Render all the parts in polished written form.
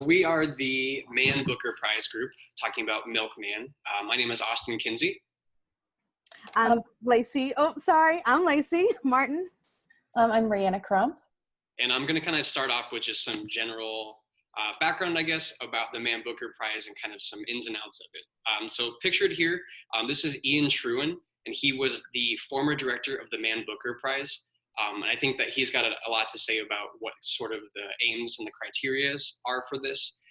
We are the Man Booker Prize group talking about Milkman. My name is Austin Kinsey. I'm Lacy. Oh, sorry. I'm Lacy Martin. I'm Brianna Crump. And I'm going to kind of start off with just some general background, I guess, about the Man Booker Prize and kind of some ins and outs of it. So pictured here, this is Ian Truen, and he was the former director of the Man Booker Prize. And I think that he's got a lot to say about what sort of the aims and the criterias are for this.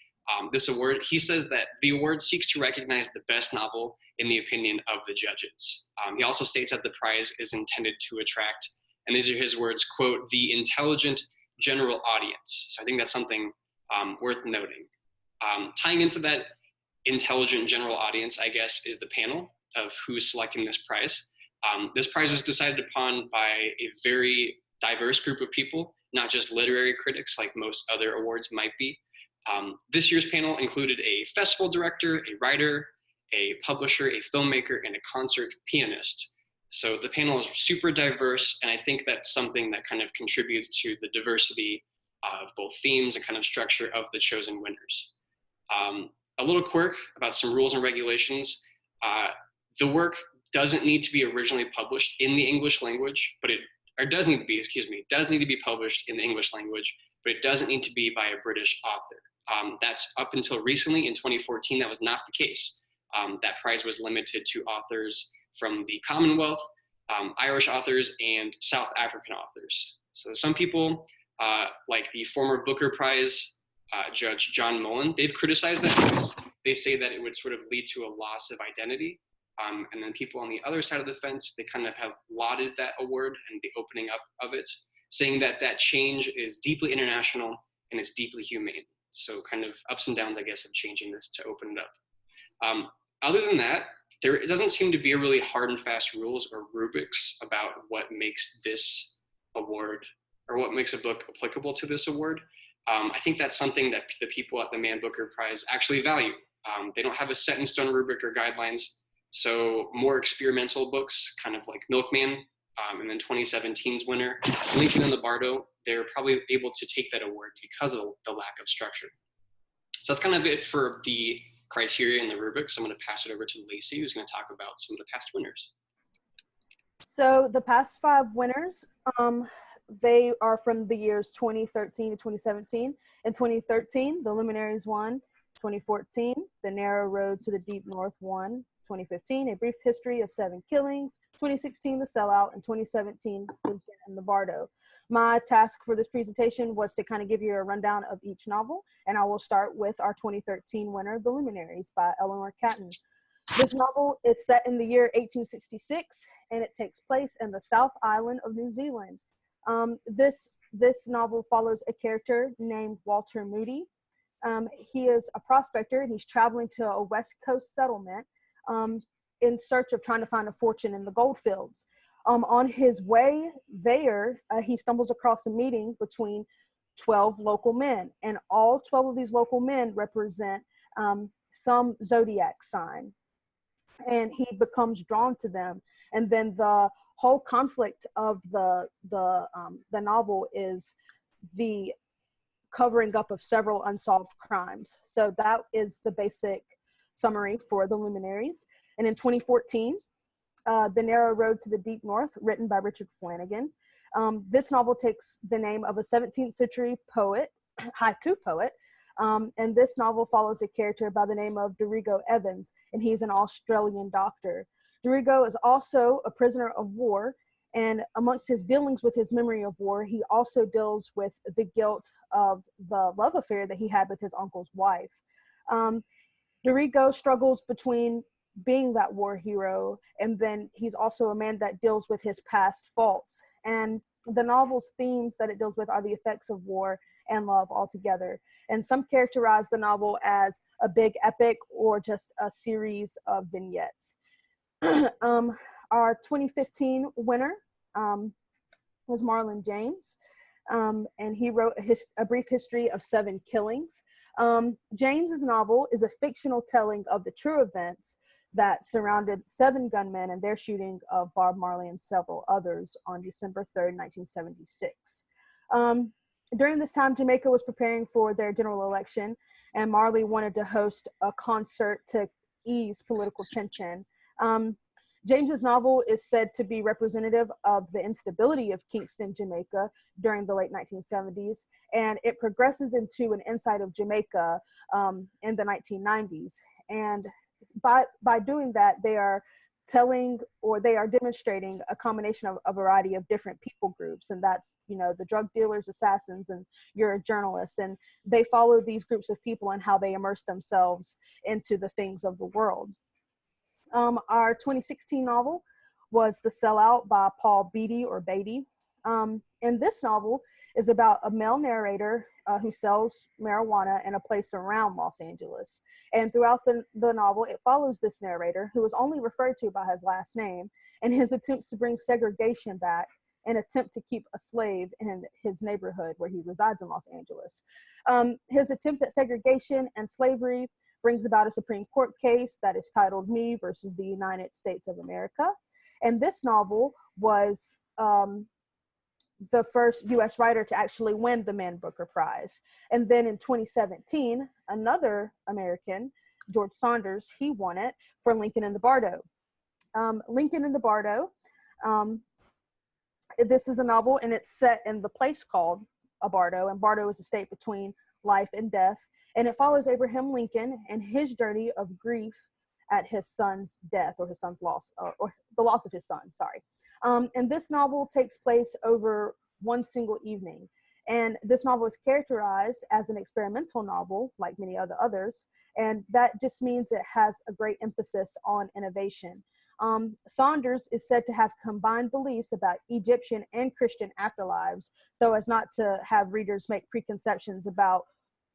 This award, he says that the award seeks to recognize the best novel in the opinion of the judges. He also states that the prize is intended to attract, and these are his words, quote, the intelligent general audience. So I think that's something worth noting. Tying into that intelligent general audience, I guess, is the panel of who's selecting this prize. This prize is decided upon by a very diverse group of people, not just literary critics like most other awards might be. This year's panel included a festival director, a writer, a publisher, a filmmaker, and a concert pianist. So the panel is super diverse, and I think that's something that kind of contributes to the diversity of both themes and kind of structure of the chosen winners. A little quirk about some rules and regulations. The work doesn't need to be originally published in the English language, does need to be published in the English language, but it doesn't need to be by a British author. That's up until recently in 2014, that was not the case. That prize was limited to authors from the Commonwealth, Irish authors, and South African authors. So some people, like the former Booker Prize judge John Mullen, they've criticized that prize. They say that it would sort of lead to a loss of identity. And then people on the other side of the fence, they kind of have lauded that award and the opening up of it, saying that that change is deeply international and it's deeply humane. So kind of ups and downs, I guess, of changing this to open it up. Other than that, it doesn't seem to be a really hard and fast rules or rubrics about what makes this award or what makes a book applicable to this award. I think that's something that the people at the Man Booker Prize actually value. They don't have a set in stone rubric or guidelines. So more experimental books, kind of like Milkman, and then 2017's winner, Lincoln and the Bardo, they're probably able to take that award because of the lack of structure. So that's kind of it for the criteria and the rubrics. I'm going to pass it over to Lacy, who's going to talk about some of the past winners. So the past 5 winners, they are from the years 2013 to 2017. In 2013, The Luminaries won. 2014, The Narrow Road to the Deep North won. 2015, A Brief History of 7 Killings. 2016, The Sellout. And 2017, Lincoln and the Bardo. My task for this presentation was to kind of give you a rundown of each novel, and I will start with our 2013 winner, The Luminaries by Eleanor Catton. This novel is set in the year 1866, and it takes place in the South Island of New Zealand. This novel follows a character named Walter Moody. He is a prospector, and he's traveling to a West Coast settlement in search of trying to find a fortune in the gold fields. On his way there, he stumbles across a meeting between 12 local men, and all 12 of these local men represent some zodiac sign, and he becomes drawn to them. And then the whole conflict of the novel is the covering up of several unsolved crimes. So that is the basic summary for The Luminaries. And in 2014, The Narrow Road to the Deep North, written by Richard Flanagan. This novel takes the name of a 17th century poet, haiku poet, and this novel follows a character by the name of Dorigo Evans, and he's an Australian doctor. Dorigo is also a prisoner of war, and amongst his dealings with his memory of war, he also deals with the guilt of the love affair that he had with his uncle's wife. Dorigo struggles between being that war hero, and then he's also a man that deals with his past faults. And the novel's themes that it deals with are the effects of war and love altogether. And some characterize the novel as a big epic or just a series of vignettes. Our 2015 winner was Marlon James, and he wrote a brief history of 7 killings. James's novel is a fictional telling of the true events that surrounded 7 gunmen and their shooting of Bob Marley and several others on December 3rd, 1976. During this time, Jamaica was preparing for their general election, and Marley wanted to host a concert to ease political tension. James's novel is said to be representative of the instability of Kingston, Jamaica during the late 1970s, and it progresses into an insight of Jamaica in the 1990s. And by doing that, they are telling, or they are demonstrating, a combination of a variety of different people groups, and that's, you know, the drug dealers, assassins, and you're a journalist, and they follow these groups of people and how they immerse themselves into the things of the world. Our 2016 novel was The Sellout by Paul Beatty, or Beatty. And this novel is about a male narrator who sells marijuana in a place around Los Angeles. And throughout the novel, it follows this narrator, who is only referred to by his last name, and his attempts to bring segregation back, and attempt to keep a slave in his neighborhood where he resides in Los Angeles. His attempt at segregation and slavery brings about a Supreme Court case that is titled Me versus the United States of America. And this novel was the first US writer to actually win the Man Booker Prize. And then in 2017, another American, George Saunders, he won it for Lincoln in the Bardo. Lincoln in the Bardo, this is a novel, and it's set in the place called a bardo, and bardo is a state between life and death. And it follows Abraham Lincoln and his journey of grief at his son's death, or his son's loss, or the loss of his son, sorry. And this novel takes place over one single evening. And this novel is characterized as an experimental novel, like many other others. And that just means it has a great emphasis on innovation. Saunders is said to have combined beliefs about Egyptian and Christian afterlives, so as not to have readers make preconceptions about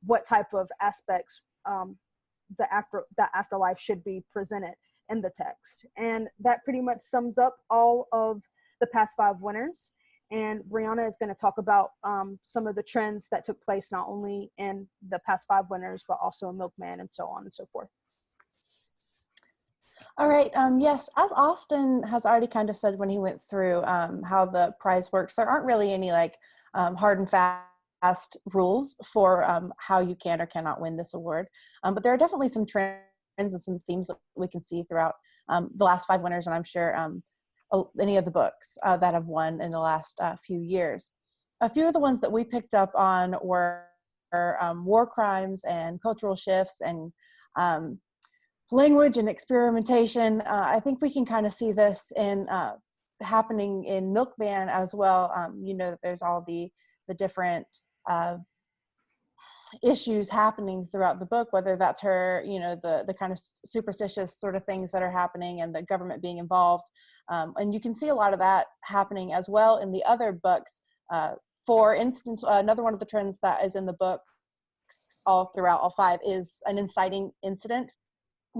what type of aspects the afterlife should be presented in the text. And that pretty much sums up all of the past 5 winners. And Brianna is going to talk about some of the trends that took place not only in the past 5 winners, but also in Milkman, and so on and so forth. All right. Yes, as Austin has already kind of said when he went through how the prize works, there aren't really any like hard and fast rules for how you can or cannot win this award. But there are definitely some trends and some themes that we can see throughout the last 5 winners, and I'm sure any of the books that have won in the last few years. A few of the ones that we picked up on were war crimes and cultural shifts and language and experimentation. I think we can kind of see this in happening in Milkman as well. You know, there's all the different issues happening throughout the book, whether that's her, you know, the kind of superstitious sort of things that are happening and the government being involved. And you can see a lot of that happening as well in the other books. For instance, another one of the trends that is in the book all throughout all 5 is an inciting incident.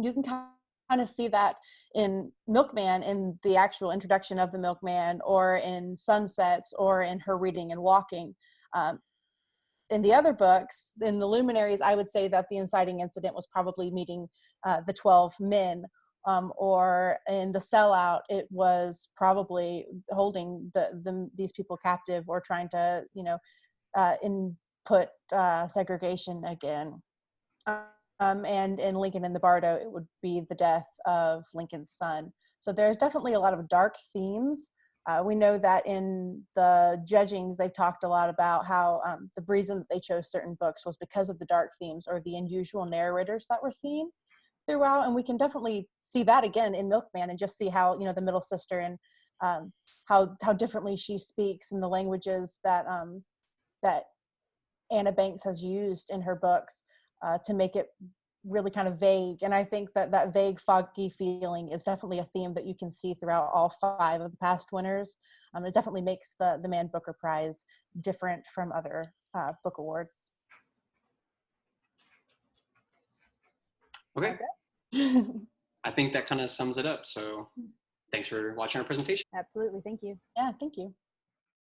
You can kind of see that in Milkman, in the actual introduction of the Milkman, or in Sunsets, or in her reading and walking. In the other books, in the Luminaries, I would say that the inciting incident was probably meeting the 12 men, or in the Sellout, it was probably holding these people captive, or trying to, you know, input segregation again. And in Lincoln in the Bardo, it would be the death of Lincoln's son. So there's definitely a lot of dark themes. We know that in the judgings, they've talked a lot about how the reason that they chose certain books was because of the dark themes or the unusual narrators that were seen throughout. And we can definitely see that again in Milkman, and just see how, you know, the middle sister and how differently she speaks, and the languages that that Anna Banks has used in her books to make it really kind of vague. And I think that vague, foggy feeling is definitely a theme that you can see throughout all 5 of the past winners. It definitely makes the Man Booker Prize different from other book awards. Okay. I think that kind of sums it up. So thanks for watching our presentation. Absolutely. Thank you. Yeah, thank you.